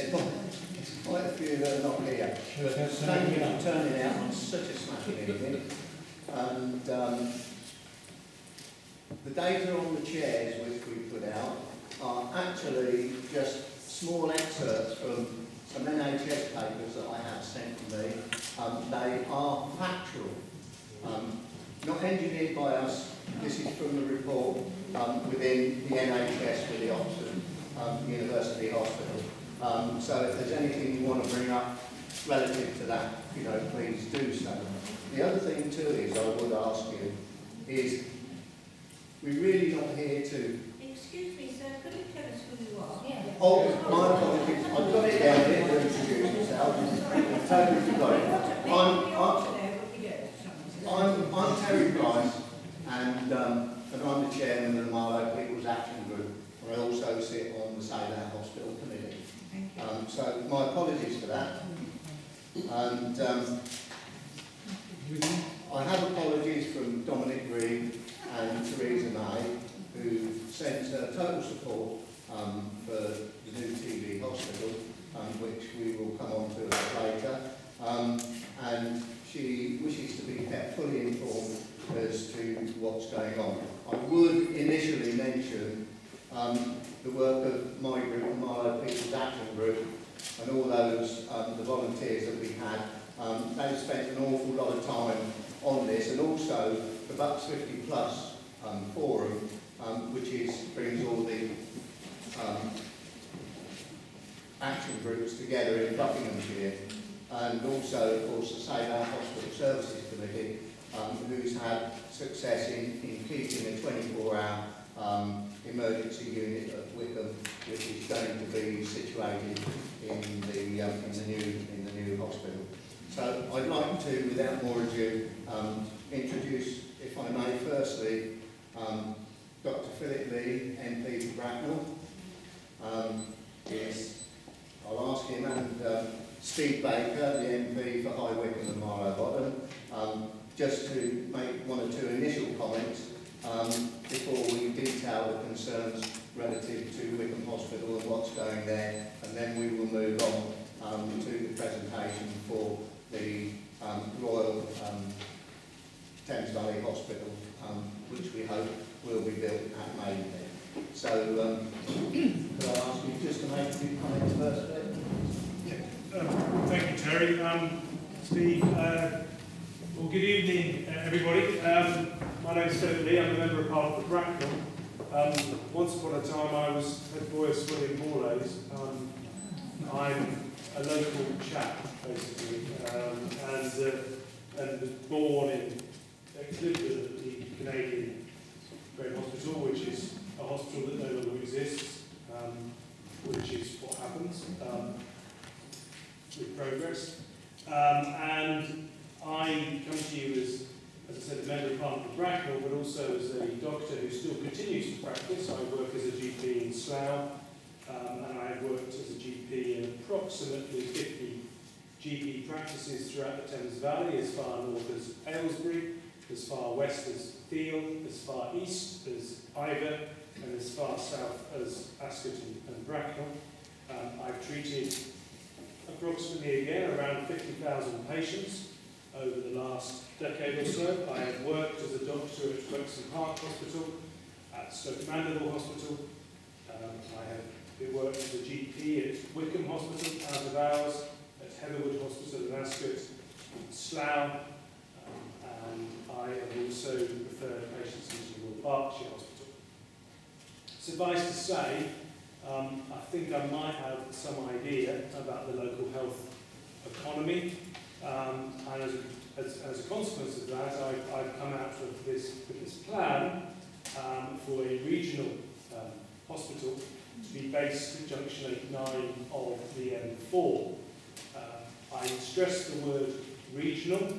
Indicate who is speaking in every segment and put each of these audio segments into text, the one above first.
Speaker 1: there's quite a few that are not here. But thank you for turning out on such a smashing evening. And the data on the chairs which we put out are actually just small excerpts from some NHS papers that I have sent to me. They are factual, not engineered by us. This is from the report within the NHS with the Oxford University Hospital. So if there's anything you want to bring up relative to that, please do so. The other thing too is, I would ask you, is we're really not here to...
Speaker 2: Excuse me, sir, could you tell us who you are? Yeah.
Speaker 1: Oh, my apologies. I've got it down here to introduce myself. I've totally forgot it. I'm Terry Price, and I'm the chairman of the Marlow People's Action Group. I also sit on the Wycombe Hospital Committee. So my apologies for that. And I have apologies from Dominic Green and Theresa May, who sent total support for the new TV hospital, which we will come on to a bit later. And she wishes to be kept fully informed as to what's going on. I would initially mention the work of my group, the Marlow People's Action Group, and all those, the volunteers that we had. They've spent an awful lot of time on this, and also the Bucks 50 Plus forum, which brings all the action groups together in Buckinghamshire, and also, of course, the Wycombe Hospital Services Committee, who's had success in keeping a 24-hour emergency unit at Wycombe, which is going to be situated in the new hospital. So I'd like to, without more ado, introduce, if I may, firstly, Dr. Phillip Lee, MP for Bracknell. I'll ask him and Steve Baker, the MP for High Wycombe and Marlow Bottom, just to make one or two initial comments before we detail the concerns relative to Wycombe Hospital and what's going there, and then we will move on to the presentation for the Royal Thames Valley Hospital, which we hope will be built at Maidenhead. So, could I ask you just to make a few comments first, please?
Speaker 3: Thank you, Terry. Steve, well, good evening, everybody. My name is Phillip Lee. I'm a member of Parliament for Bracknell. Once upon a time, I was head boy of William Marlow's. I'm a local chap, basically, and was born in Chiltern, the Canadian Great Hospital, which is a hospital that no longer exists, which is what happens with progress. And I come to you as I said, a member of Parliament for Bracknell, but also as a doctor who still continues to practice. I work as a GP in Slough, and I have worked as a GP in approximately 50 GP practices throughout the Thames Valley, as far north as Aylesbury, as far west as Field, as far east as Ivor, and as far south as Ascot and Bracknell. I've treated approximately, again, around 50,000 patients over the last decade or so. I have worked as a doctor at Wexham Park Hospital, at Stoke Mandeville Hospital. I have worked as a GP at Wycombe Hospital, out of hours, at Heatherwood Hospital in Ascot, Slough, and I have also referred patients into Royal Berkshire Hospital. Suffice to say, I think I might have some idea about the local health economy, and as a consequence of that, I've come out with this plan for a regional hospital to be based at Junction 8-9 of the M4. I stress the word regional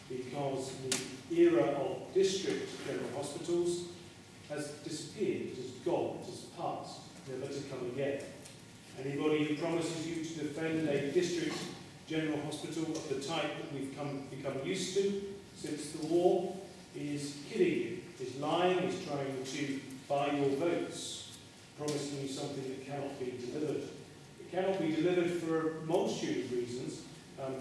Speaker 3: because the era of district general hospitals has disappeared, has gone, has passed, never to come again. Anybody who promises you to defend a district general hospital of the type that we've become used to since the war is kidding you, is lying, is trying to buy your votes, promising you something that cannot be delivered. It cannot be delivered for a multitude of reasons.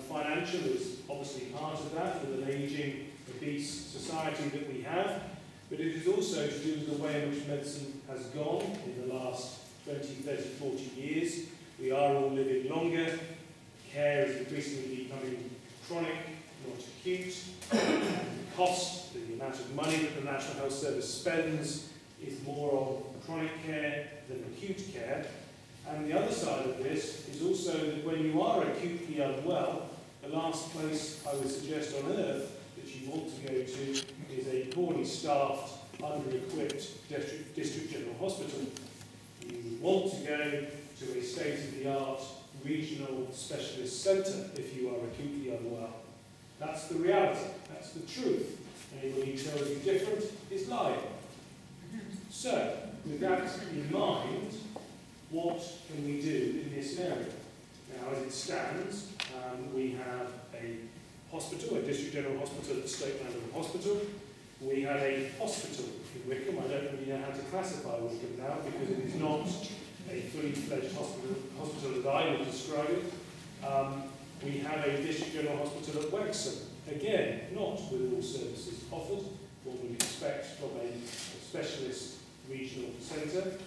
Speaker 3: Financial is obviously part of that, with an ageing, obese society that we have, but it is also to do with the way in which medicine has gone in the last 20, 30, 40 years. We are all living longer. Care is increasingly becoming chronic, not acute. The cost, the amount of money that the National Health Service spends is more on chronic care than acute care. And the other side of this is also that when you are acutely unwell, the last place I would suggest on earth that you want to go to is a poorly staffed, under-equipped district general hospital. You would want to go to a state-of-the-art regional specialist centre if you are acutely unwell. That's the reality, that's the truth. Anybody who tells you different is lying. So, with that in mind, what can we do in this area? Now, as it stands, we have a hospital, a district general hospital at Stoke Mandeville Hospital. We have a hospital in Wycombe. I don't really know how to classify Wycombe now because it is not a fully fledged hospital as I would describe it. We have a district general hospital at Wexham. Again, not with all services offered, what we expect from a specialist regional centre.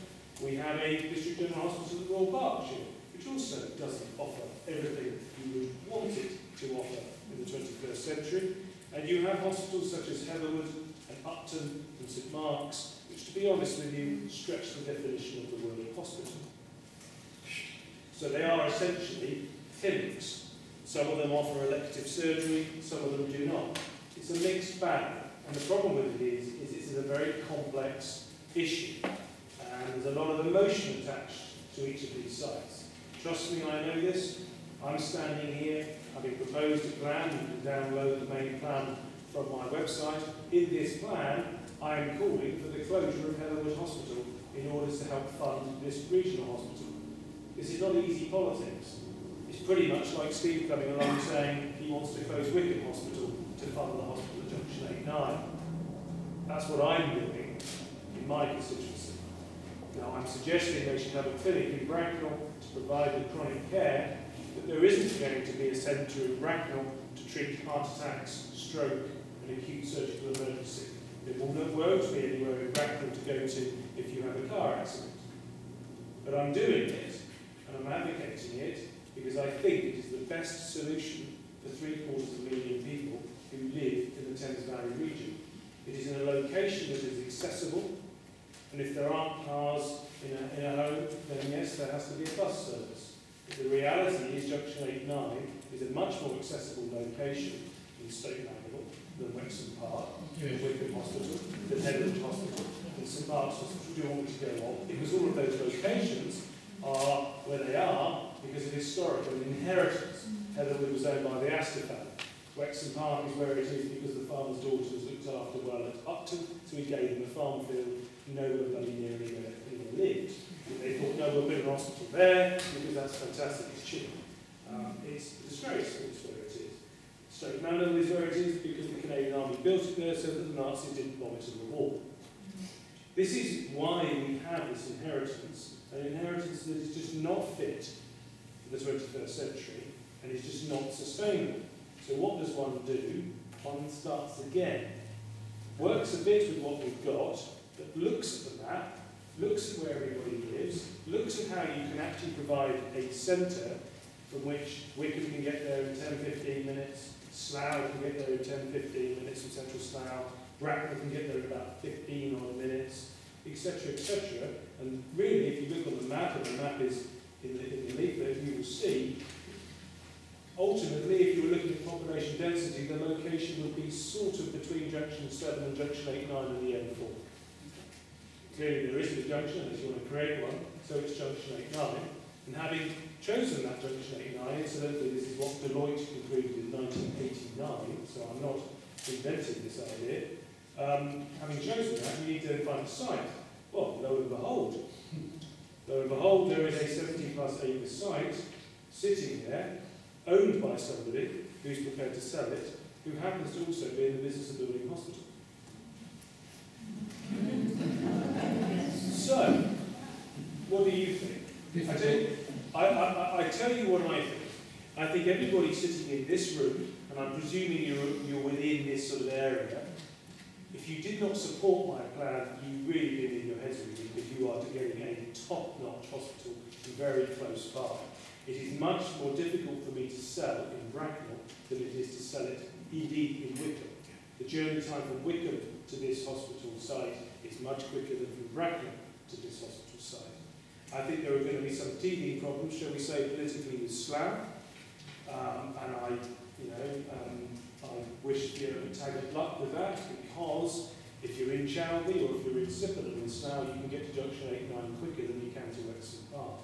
Speaker 3: We have a district general hospital at Royal Berkshire, which also doesn't offer everything you would want it to offer in the 21st century. And you have hospitals such as Heatherwood and Upton and St Mark's, which, to be honest with you, stretch the definition of the word hospital. So they are essentially clinics. Some of them offer elective surgery, some of them do not. It's a mixed bag. And the problem with it is it's a very complex issue. And there's a lot of emotion attached to each of these sites. Trust me, I know this. I'm standing here having proposed a plan. You can download the main plan from my website. In this plan, I am calling for the closure of Heatherwood Hospital in order to help fund this regional hospital. This is not easy politics. It's pretty much like Steve coming along saying he wants to close Wycombe Hospital to fund the hospital at Junction 8-9. That's what I'm doing in my constituency. Now, I'm suggesting they should have a clinic in Bracknell to provide the chronic care, but there isn't going to be a centre in Bracknell to treat heart attacks, stroke, and acute surgical emergency. There won't be anywhere in Bracknell to go to if you have a car accident. But I'm doing it, and I'm advocating it, because I think it is the best solution for 750,000 people who live in the Thames Valley region. It is in a location that is accessible, and if there aren't cars in a home, then yes, there has to be a bus service. But the reality is Junction 8-9 is a much more accessible location in Stoke Mandeville than Wexham Park, than Wycombe Hospital, than Heatherwood Hospital, and St Mark's Hospital. Do you want me to go on? Because all of those locations are where they are because of historical inheritance. Heatherwood was owned by the Astor family. Wexham Park is where it is because the farmer's daughter was looked after well at Upton, so he gave them a farm field nowhere bloody nearly where they lived. They thought, no, we'll build an hospital there because that's fantastic, it's cheap. It's a disgrace that it's where it is. Stoke Mandeville is where it is because the Canadian Army built it there so that the Nazis didn't bomb it in the war. This is why we have this inheritance, an inheritance that is just not fit for the 21st century and is just not sustainable. So what does one do? One starts again. Works a bit with what we've got, but looks at the map, looks at where everybody lives, looks at how you can actually provide a centre from which Wycombe can get there in 10-15 minutes, Slough can get there in 10-15 minutes from central Slough, Bracknell can get there in about 15 odd minutes, etc., etc. And really, if you look on the map, and the map is in the leaflet, you will see, ultimately, if you were looking at population density, the location would be sort of between Junction 7 and Junction 8-9 and the M4. Clearly, there isn't a junction unless you want to create one, so it's Junction 8-9. And having chosen that Junction 8-9, incidentally, this is what Deloitte concluded in 1989, so I'm not inventing this idea. Having chosen that, you need to find a site. Well, lo and behold, there is a 70+ acre site sitting there, owned by somebody who's prepared to sell it, who happens to also be in the business of building a hospital. So, what do you think? I tell you what I think. I think everybody sitting in this room, and I'm presuming you're within this sort of area, if you did not support my plan, you really did in your heads with me, because you are getting a top-notch hospital very close by. It is much more difficult for me to sell in Bracknell than it is to sell it indeed in Wycombe. The journey time from Wycombe to this hospital site is much quicker than from Bracknell to this hospital site. I think there are going to be some teething problems, shall we say, politically with Slough, and I wish you tag of luck with that, because if you're in Chalby or if you're in Sipperham in Slough, you can get to Junction 8 and 9 quicker than you can to Wexham Park.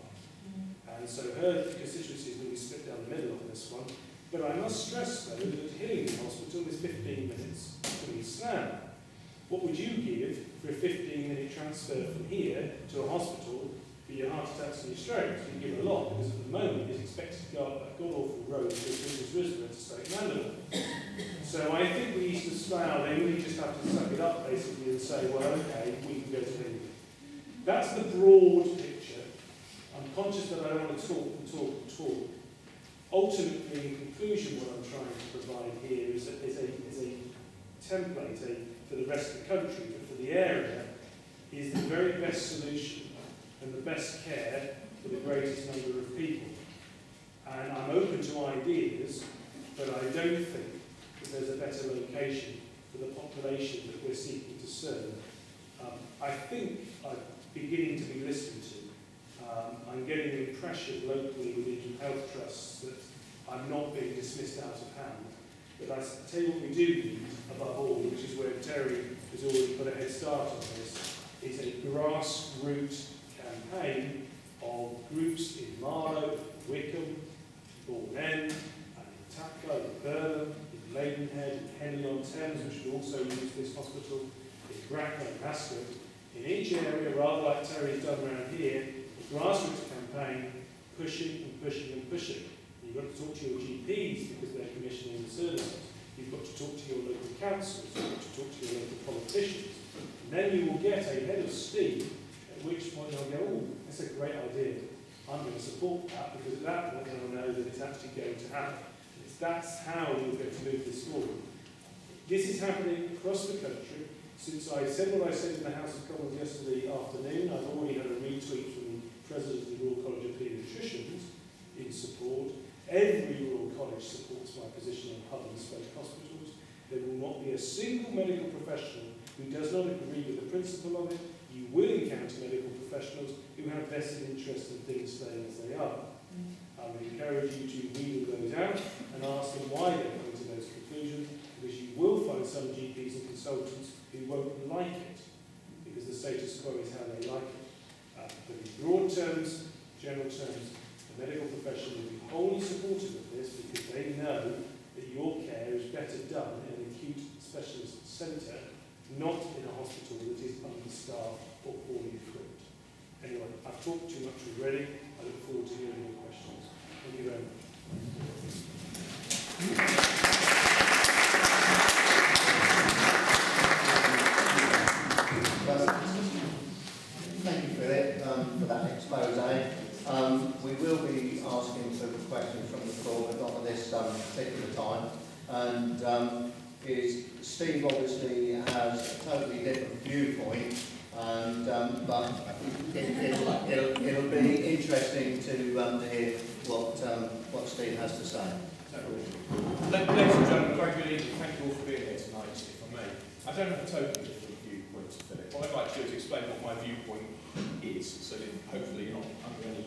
Speaker 3: And so her constituency is going to be split down the middle on this one. But I must stress, though, that Hillingdon Hospital is 15 minutes from Slough. What would you give for a 15-minute transfer from here to a hospital for your heart attacks and your strokes? You'd give a lot, because at the moment it's expected to go up that god-awful road to British Risborough to Stoke Mandeville. So I think with East of Slough, they really just have to suck it up, basically, and say, well, okay, we can go to Hillingdon. That's the broad picture. I'm conscious that I don't want to talk. Ultimately, in conclusion, what I'm trying to provide here is a template for the rest of the country, but for the area, is the very best solution and the best care for the greatest number of people. And I'm open to ideas, but I don't think that there's a better location for the population that we're seeking to serve. I think I'm beginning to be listened to. I'm getting the impression locally within health trusts that I'm not being dismissed out of hand. But I tell you what we do need, above all, which is where Terry has already put a head start on this, is a grassroots campaign of groups in Marlow, Wycombe, Bourne End, and in Taplow, in Burnham, in Maidenhead, in Henley-on-Thames, which would also use this hospital, in Bracknell and Ascot. In each area, rather like Terry's done around here, a grassroots campaign pushing and pushing and pushing. You've got to talk to your GPs because they're commissioning the services. You've got to talk to your local councillors. You've got to talk to your local politicians. And then you will get a head of steam, at which point they'll go, oh, that's a great idea. I'm going to support that, because at that point they'll know that it's actually going to happen. That's how you're going to move this forward. This is happening across the country. Since I said what I said in the House of Commons yesterday afternoon, I've already had a retweet from the President of the Royal College of Paediatricians in support. Every Royal College supports my position on hub and spoke hospitals. There will not be a single medical professional who does not agree with the principle of it. You will encounter medical professionals who have vested interest in things staying as they are. I would encourage you to wheedle those out and ask them why they're coming to those conclusions, because you will find some GPs and consultants who won't like it, because the status quo is how they like it. But in broad terms, general terms, the medical profession will be wholly supportive of this, because they know that your care is better done in an acute specialist centre, not in a hospital that is understaffed or poorly equipped. Anyway, I've talked too much already. I look forward to hearing your questions. Thank you very much.
Speaker 1: Thank you, Philip, for that expose. We will be asking for questions from the floor, but not at this particular time. And Steve obviously has a totally different viewpoint, and but it'll be interesting to hear what Steve has to say.
Speaker 4: Ladies and gentlemen, very good evening. Thank you all for being here tonight, if I may. I don't have a totally different viewpoint to Philip. What I'd like to do is explain what my viewpoint is, so that hopefully you're not under any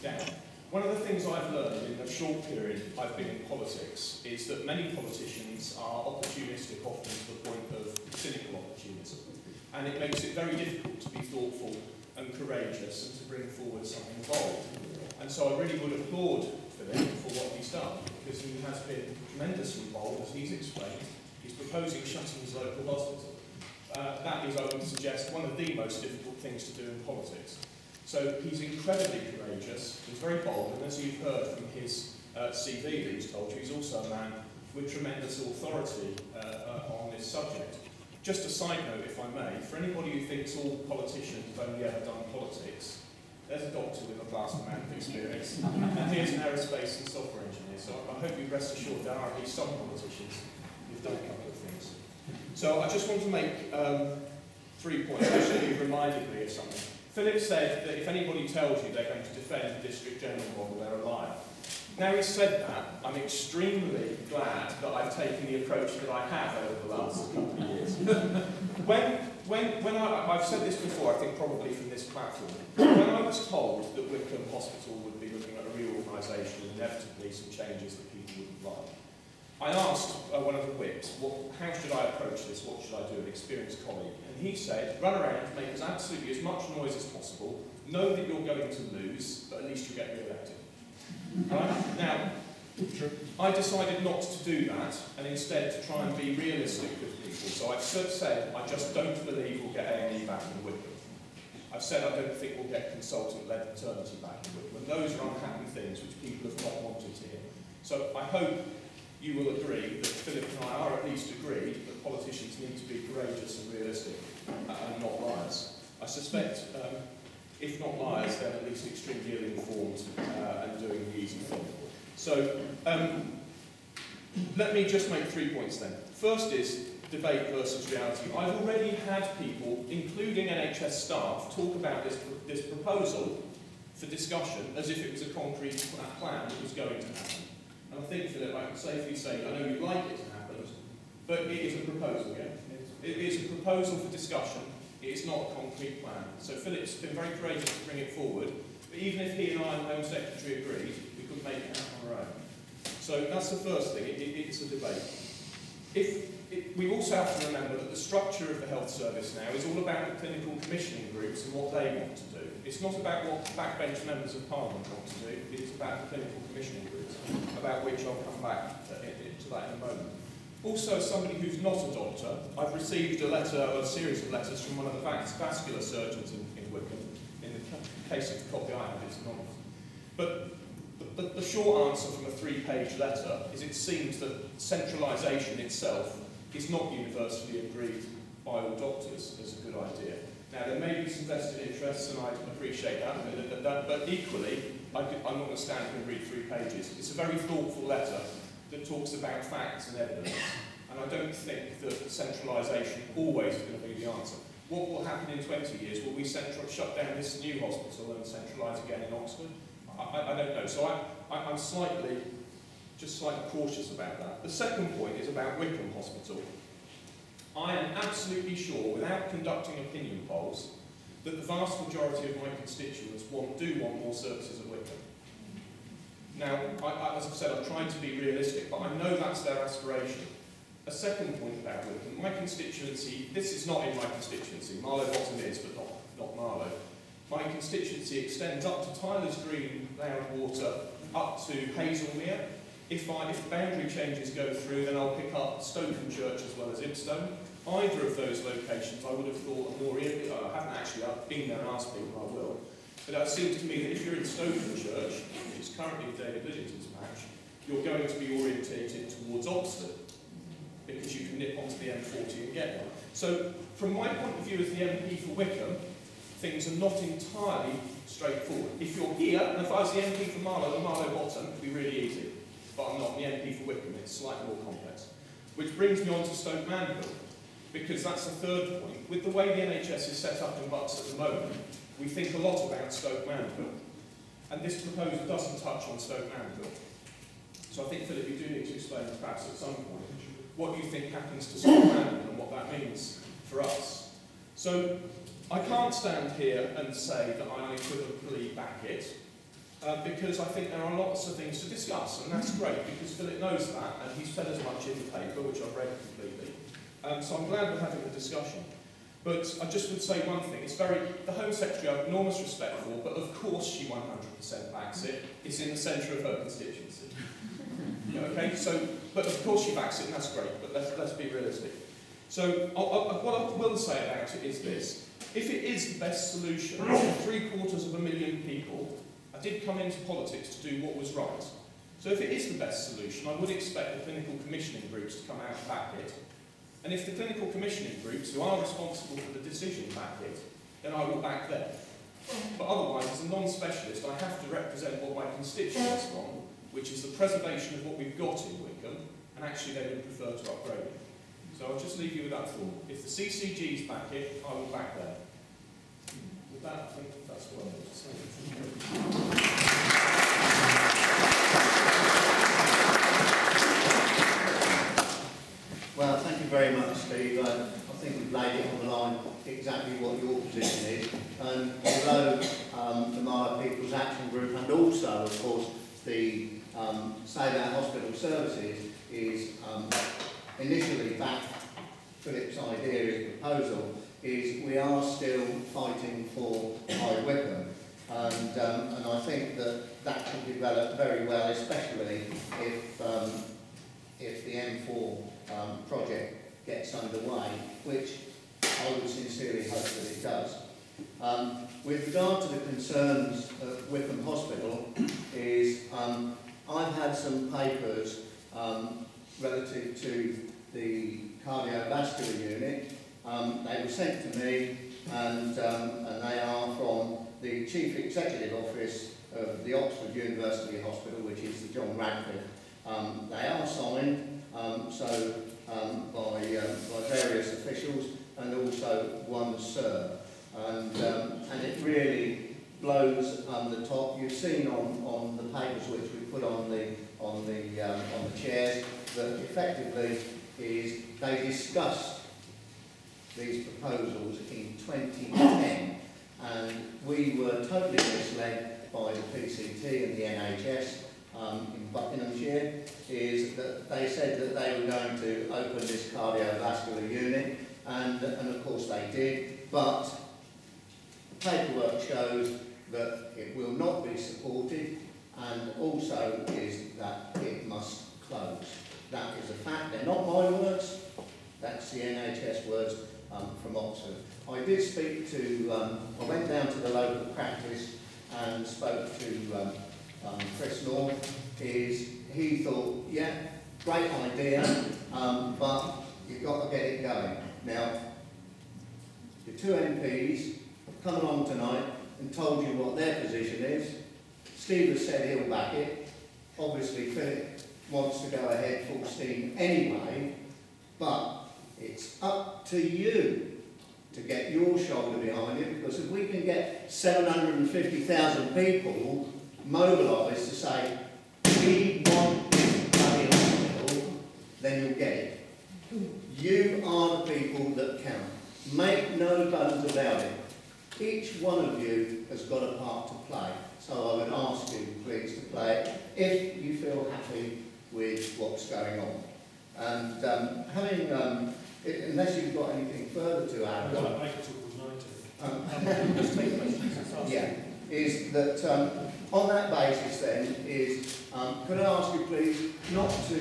Speaker 4: doubt. One of the things I've learned in the short period I've been in politics is that many politicians are opportunistic, often to the point of cynical opportunism. And it makes it very difficult to be thoughtful and courageous and to bring forward something bold. And so I really would applaud Philip for what he's done, because he has been tremendously bold, as he's explained. He's proposing shutting his local hospital. That is, I would suggest, one of the most difficult things to do in politics. So he's incredibly courageous, he's very bold, and as you've heard from his CV that he's told you, he's also a man with tremendous authority on this subject. Just a side note, if I may, for anybody who thinks all politicians have only ever done politics, There's a doctor with a vast amount of experience, and here's an aerospace and software engineer. So I hope you rest assured there are at least some politicians who've done a couple of things. So I just want to make 3 points, actually you've reminded me of something. Philip said that if anybody tells you they're going to defend the District General model, they're a liar. Now he's said that, I'm extremely glad that I've taken the approach that I have over the last couple of years. I've said this before, I think probably from this platform, when I was told that Wycombe Hospital would be looking at a reorganisation and inevitably some changes that people wouldn't like, I asked one of the whips, how should I approach this, what should I do, an experienced colleague? And he said, run around, make absolutely as much noise as possible, know that you're going to lose, but at least you'll get re-elected. Right? Now, I decided not to do that, and instead to try and be realistic with people. So I've said, I just don't believe we'll get A&E back in Wycombe. I've said I don't think we'll get consultant-led maternity back in Wycombe. And those are unhappy things which people have not wanted to hear. So I hope you will agree that Philip and I are at least agreed that politicians need to be courageous and realistic and not liars. I suspect, if not liars, then at least extremely ill-informed and doing the easy thing. So let me just make 3 points then. First is debate versus reality. I've already had people, including NHS staff, talk about this proposal for discussion as if it was a concrete plan that was going to happen. And I think, Philip, I can safely say, I know you'd like it to happen, but it is a proposal, yeah? It is a proposal for discussion. It is not a concrete plan. So Philip's been very courageous to bring it forward, but even if he and I and the Home Secretary agreed, we couldn't make it happen on our own. So that's the first thing, it's a debate. We also have to remember that the structure of the health service now is all about the clinical commissioning groups and what they want to do. It's not about what backbench members of Parliament want to do, it's about the clinical commissioning groups, about which I'll come back to that in a moment. Also, as somebody who's not a doctor, I've received a series of letters from one of the vascular surgeons in Wycombe. In the case of the copy I have, it's anonymous. But the short answer from a 3-page letter is it seems that centralisation itself is not universally agreed by all doctors as a good idea. Now, there may be some vested interests, and I appreciate that, but equally, I'm not going to stand here and read 3 pages. It's a very thoughtful letter that talks about facts and evidence, and I don't think that centralisation always is going to be the answer. What will happen in 20 years? Will we shut down this new hospital and centralise again in Oxford? I don't know. So I'm slightly cautious about that. The second point is about Wycombe Hospital. I am absolutely sure, without conducting opinion polls, that the vast majority of my constituents do want more services at Wycombe. Now, as I've said, I've tried to be realistic, but I know that's their aspiration. A second point about Wycombe, my constituency, this is not in my constituency, Marlow Bottom is, but not Marlow. My constituency extends up to Tyler's Green, Loud Water, up to Hazelmere. If boundary changes go through, then I'll pick up Stoken Church as well as Ibstone. Either of those locations I would have thought are more, I've been there and asked people, I will. But it seems to me that if you're in Stoken Church, which is currently David Lidington's patch, you're going to be orientated towards Oxford, because you can nip onto the M40 and get there. So, from my point of view as the MP for Wycombe, things are not entirely straightforward. If you're here, and if I was the MP for Marlow and Marlow Bottom, it'd be really easy. But I'm not the MP for Wycombe, it's slightly more complex. Which brings me on to Stoke Mandeville, because that's the third point. With the way the NHS is set up in Bucks at the moment, we think a lot about Stoke Mandeville. And this proposal doesn't touch on Stoke Mandeville. So I think, Philip, you do need to explain perhaps at some point what you think happens to Stoke Mandeville and what that means for us. So I can't stand here and say that I unequivocally back it, because I think there are lots of things to discuss, and that's great, because Philip knows that, and he's said as much in the paper, which I've read completely. So I'm glad we're having the discussion. But I just would say one thing, the Home Secretary I have enormous respect for, but of course she 100% backs it. It's in the centre of her constituency. Okay, so, but of course she backs it, and that's great, but let's be realistic. So what I will say about it is this. If it is the best solution for 750,000 people, I did come into politics to do what was right. So if it is the best solution, I would expect the clinical commissioning groups to come out and back it. And if the clinical commissioning groups, who are responsible for the decision, back it, then I will back them. But otherwise, as a non-specialist, I have to represent what my constituents want, which is the preservation of what we've got in Wycombe, and actually they would prefer to upgrade it. So I'll just leave you with that thought. If the CCGs back it, I will back them. With that, I think that's what I want to say.
Speaker 1: Well, thank you very much, Steve. I think we've laid it on the line exactly what your position is. And although the Marlow People's Action Group and also, of course, the Wycombe Hospital Services is initially backed Philip's idea, his proposal, is we are still fighting for High Wycombe. And I think that could develop very well, especially if the M4 project gets underway, which I would sincerely hope that it does. With regard to the concerns of Wycombe Hospital, I've had some papers relative to the cardiovascular unit. They were sent to me, and they are from the Chief Executive Office of the Oxford University Hospital, which is the John Radcliffe. They are signed by various officials, and also one Sir, and it really blows the top. You've seen on the papers which we put on the chairs that effectively is they discussed these proposals in 2010, and we were totally misled by the PCT and the NHS in Buckinghamshire, is that they said that they were going to open this cardiovascular unit, and of course they did, but the paperwork shows that it will not be supported, and also is that it must close. That is a fact. They're not my words, that's the NHS words from Oxford. I did speak to, I went down to the local practice and spoke to Chris North. He thought, yeah, great idea, but you've got to get it going. Now, the two MPs have come along tonight and told you what their position is. Steve has said he'll back it. Obviously, Philip wants to go ahead full steam anyway, but it's up to you to get your shoulder behind it, because if we can get 750,000 people mobilised to say, we want this bloody hospital, then you'll get it. You are the people that count. Make no bones about it. Each one of you has got a part to play. So I would ask you, please, to play it if you feel happy with what's going on. And unless you've got anything further to add, yeah, is that on that basis then could I ask you please not to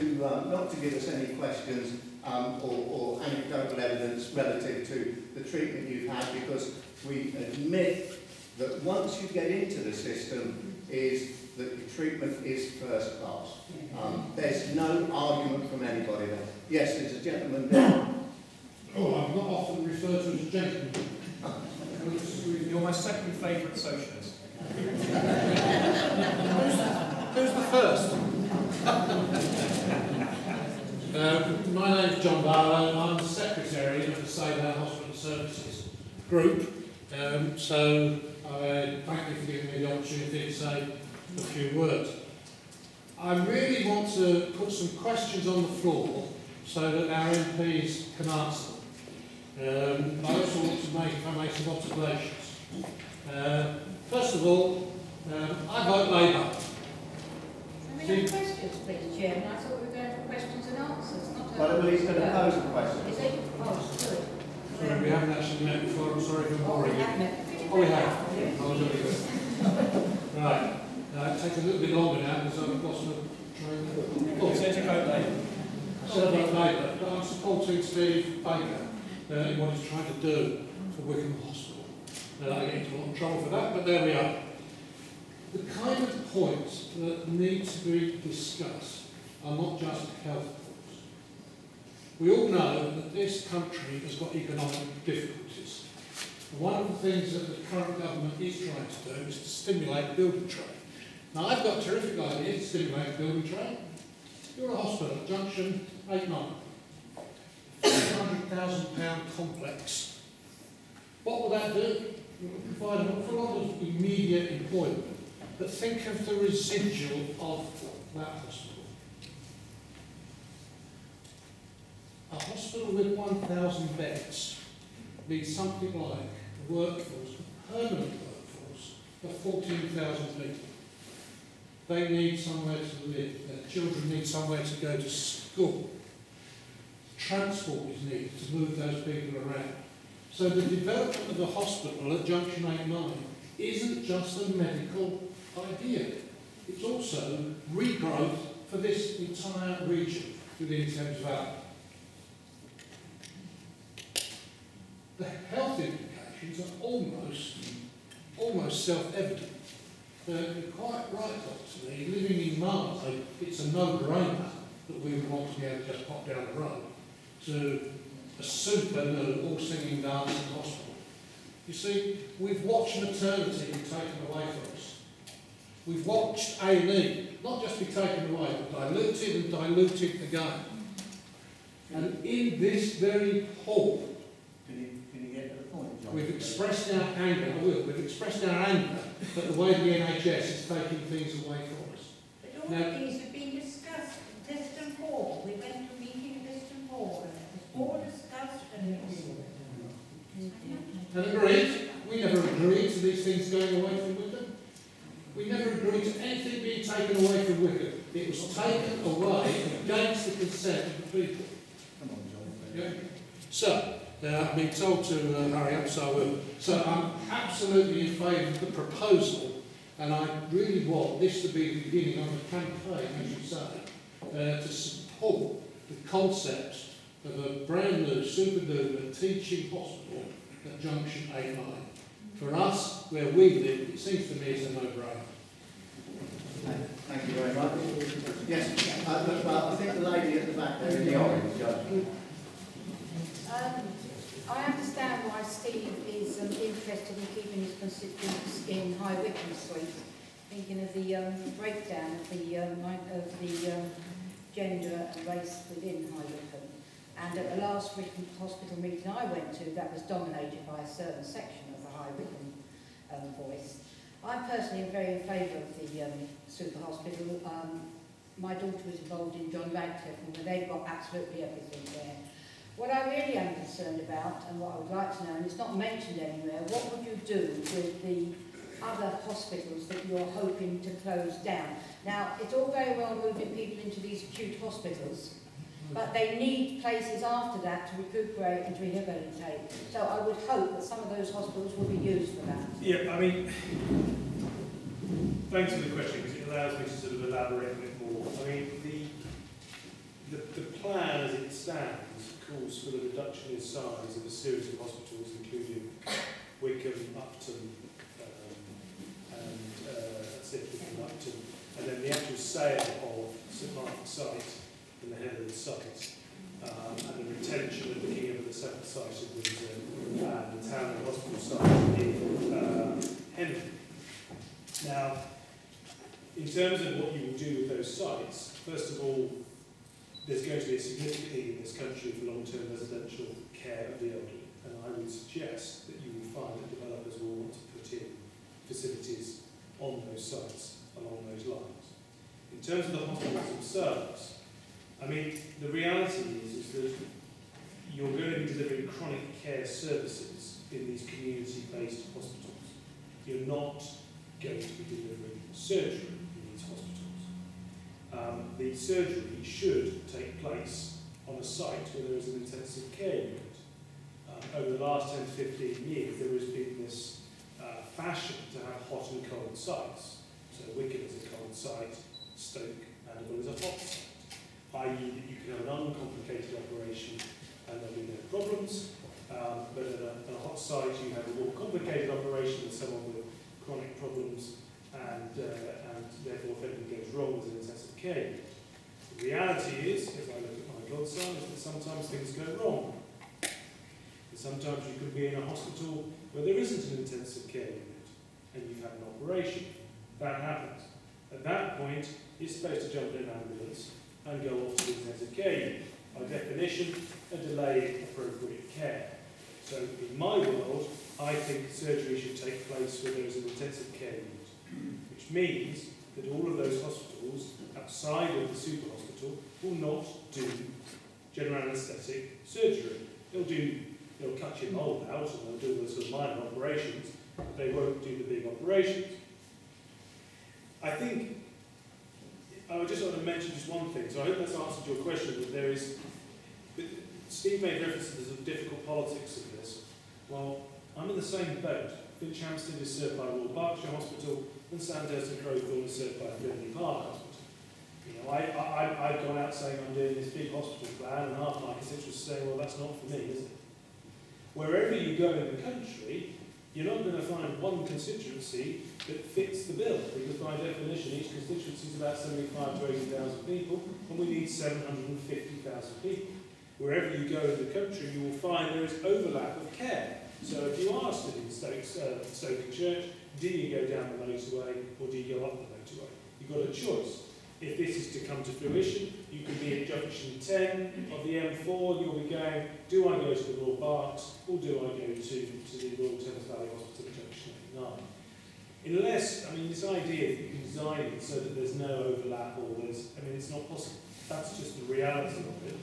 Speaker 1: give us any questions or anecdotal evidence relative to the treatment you've had, because we admit that once you get into the system is that your treatment is first class. There's no argument from anybody there. Yes, there's a gentleman there.
Speaker 5: Oh, I'm not often referred to as a gentleman.
Speaker 4: You're my second favourite socialist.
Speaker 5: Who's the first? My name's John Barlow. I'm the secretary of the Wycombe Hospital Services Group. So I thank you for giving me the opportunity to say a few words. I really want to put some questions on the floor so that our MPs can answer them. I also want to make some observations. First of all, I vote Labour.
Speaker 2: Can we have questions, please, Chairman? I thought we were going for questions and answers, not
Speaker 1: Well, he's going to pose a question.
Speaker 2: Is it? Oh, sorry.
Speaker 5: Sorry, we haven't actually met before. I'm sorry for
Speaker 2: Oh, we
Speaker 5: boring you.
Speaker 2: have met.
Speaker 5: Oh, we have. I was really good. Right. It takes a little bit longer now because I've lost my train.
Speaker 4: You said you vote Labour.
Speaker 5: I said about Labour, but I'm supporting Steve Baker in what he's trying to do for Wycombe Hospital. I get into a lot of trouble for that, but there we are. The kind of points that need to be discussed are not just health points. We all know that this country has got economic difficulties. One of the things that the current government is trying to do is to stimulate the building trade. Now, I've got a terrific idea to stimulate the building trade. You're a hospital, Junction 8-9. £500,000 complex. What will that do? It will provide an awful lot of immediate employment. But think of the residual of that hospital. A hospital with 1,000 beds needs something like a workforce, a permanent workforce of 14,000 people. They need somewhere to live. Their children need somewhere to go to school. Transport is needed to move those people around. So the development of a hospital at Junction 8-9 isn't just a medical idea. It's also regrowth for this entire region within Thames Valley. The health implications are almost self-evident. You're quite right, Dr. Lee. Living in Marlow, it's a no-brainer that we would want to be able to just pop down the road to a super new, all-singing, dancing hospital. You see, we've watched maternity be taken away from us. We've watched A&E not just be taken away, but diluted and diluted again. And in this very hall,
Speaker 1: Can you get to the point, John?
Speaker 5: we've expressed our anger, we've expressed our anger at the way the NHS is taking things away from us.
Speaker 2: But all
Speaker 5: Now-
Speaker 2: of these have been discussed in Liston Hall. We went to a meeting in Liston Hall and it was all discussed and it was...
Speaker 5: And agreed, we never agreed to these things going away from Wycombe. We never agreed to anything being taken away from Wycombe. It was taken away against the consent of the people.
Speaker 1: Come on, John.
Speaker 5: Yeah. So, I've been told to hurry up, so I will. So I'm absolutely in favour of the proposal, and I really want this to be the beginning of a campaign, as you say, to support the concept of a brand new, super duper teaching hospital at Junction 8-9. For us, where we live, it seems to me it's a no-brainer.
Speaker 1: Thank you very much. Yes, well, I think the lady at the back there in the orange, Judge.
Speaker 2: I understand why Steve is interested in keeping his constituents in High Wycombe Street, thinking of the breakdown of the gender and race within High Wycombe. And at the last Wycombe Hospital meeting I went to, that was dominated by a certain section of the High Wycombe voice. I personally am very in favour of the super hospital. My daughter was involved in John Radcliffe, and they've got absolutely everything there. What I really am concerned about, and what I would like to know, and it's not mentioned anywhere, what would you do with the other hospitals that you're hoping to close down? Now, it's all very well moving people into these acute hospitals, but they need places after that to recuperate and to rehabilitate. So I would hope that some of those hospitals will be used for that.
Speaker 3: Yeah, I mean, thanks for the question, because it allows me to sort of elaborate a bit more. I mean, the plan as it stands calls for the reduction in size of a series of hospitals, including Wycombe, Upton, Wycombe, Upton, and then the actual sale of St Martin's site and the head of the site, and the retention of the king of the second site of Windsor and the town and hospital site in Henry. Now, in terms of what you will do with those sites, first of all, there's going to be a significant need in this country for long-term residential care of the elderly, and I would suggest that you will find that developers will want to put in facilities on those sites along those lines. In terms of the hospitals themselves, I mean, the reality is that you're going to be delivering chronic care services in these community-based hospitals. You're not going to be delivering surgery in these hospitals. The surgery should take place on a site where there is an intensive care unit. Over the last 10 to 15 years, there has been this fashion to have hot and cold sites. So Wycombe is a cold site, Stoke and is a hot site, i.e. that you can have an uncomplicated operation and there'll be no problems. But at a hot site, you have a more complicated operation with someone with chronic problems, and therefore if anything goes wrong with an intensive care unit. The reality is, if I look at my godson, is that sometimes things go wrong. And sometimes you could be in a hospital where there isn't an intensive care unit and you've had an operation. That happens. At that point, you're supposed to jump in an ambulance and go off to the intensive care unit. By definition, a delayed appropriate care. So in my world, I think surgery should take place where there is an intensive care unit, which means that all of those hospitals outside of the super hospital will not do general anaesthetic surgery. They'll cut your mould out and they'll do the sort of minor operations, but they won't do the big operations. I think I would just want to mention just one thing. So I hope that's answered your question, that there is... Steve made reference to the sort of difficult politics of this. Well, I'm in the same boat. Finchampstead is served by Royal Berkshire Hospital, and Sandhurst and Crowthorne is served by Phillip Lee Hospital. You know, I've gone out saying I'm doing this big hospital plan, and half my constituents are saying, well, that's not for me, is it? Wherever you go in the country, you're not going to find one constituency that fits the bill, because by definition, each constituency is about 75 to 80,000 people, and we need 750,000 people. Wherever you go in the country, you will find there is overlap of care. So if you are stood in Stoke Church, do you go down the motorway or do you go up the motorway? You've got a choice. If this is to come to fruition, you could be at Junction 10 of the M4, you'll be going, do I go to the Royal Berks or do I go to the Royal Thames Valley Hospital at Junction 9? Unless, I mean, this idea that you can design it so that there's no overlap or there's, I mean, it's not possible. That's just the reality of it.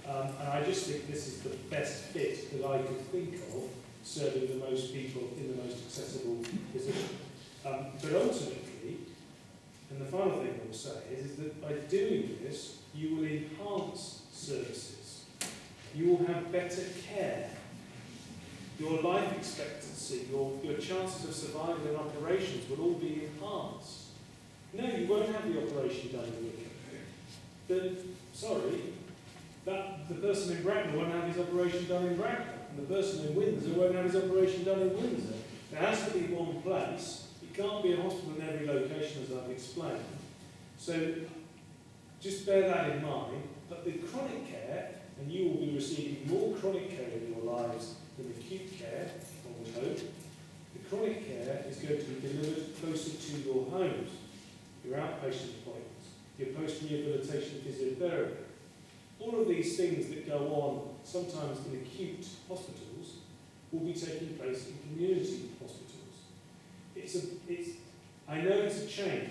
Speaker 3: And I just think this is the best fit that I could think of, serving the most people in the most accessible position. But ultimately, and the final thing I will say is that by doing this, you will enhance services. You will have better care. Your life expectancy, your chances of surviving in operations will all be enhanced. No, you won't have the operation done in Wycombe. But, sorry, the person in Bracknell won't have his operation done in Bracknell, and the person in Windsor won't have his operation done in Windsor. There has to be one place. It can't be a hospital in every location, as I've explained. So just bear that in mind. But with chronic care, and you will be receiving more chronic care in your lives than acute care, I would hope, the chronic care is going to be delivered closer to your homes, your outpatient appointments, your post-rehabilitation physiotherapy. All of these things that go on, sometimes in acute hospitals, will be taking place in community hospitals. I know it's a change,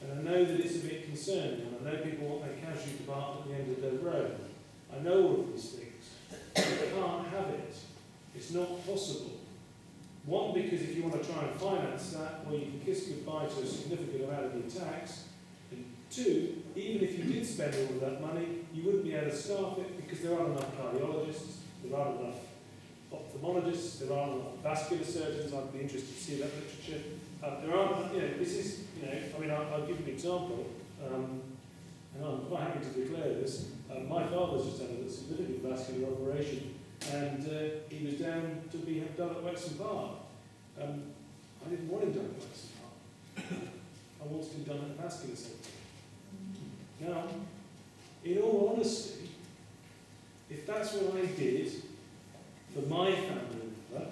Speaker 3: and I know that it's a bit concerning, and I know people want their casualty department at the end of their road. I know all of these things. But you can't have it. It's not possible. One, because if you want to try and finance that, well, you can kiss goodbye to a significant amount of your tax. And two, even if you did spend all of that money, you wouldn't be able to staff it because there aren't enough cardiologists, there aren't enough ophthalmologists, there aren't enough vascular surgeons. I'd be interested to see that literature. There aren't, this is, I mean, I'll give you an example, and I'm quite happy to declare this. My father's just had a significant vascular operation, and he was down to be done at Wexham Park. I didn't want him done at Wexham Park. I wanted him done at the vascular centre. Now, in all honesty, if that's what I did for my family member,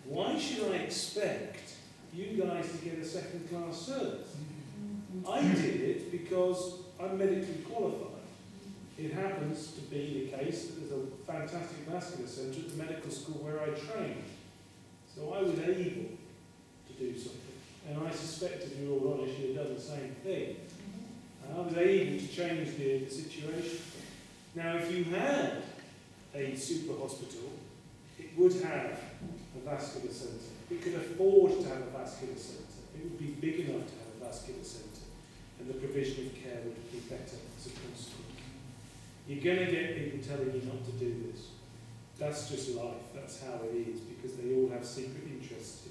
Speaker 3: why should I expect you guys to get a second-class service? I did it because I'm medically qualified. It happens to be the case that there's a fantastic vascular centre at the medical school where I trained. So I was able to do something. And I suspect, if you're all honest, you'd have done the same thing. And I was able to change the situation. Now, if you had a super hospital, it would have a vascular centre. It could afford to have a vascular centre. It would be big enough to have a vascular centre. And the provision of care would be better as a consequence. You're going to get people telling you not to do this. That's just life. That's how it is, because they all have secret interests.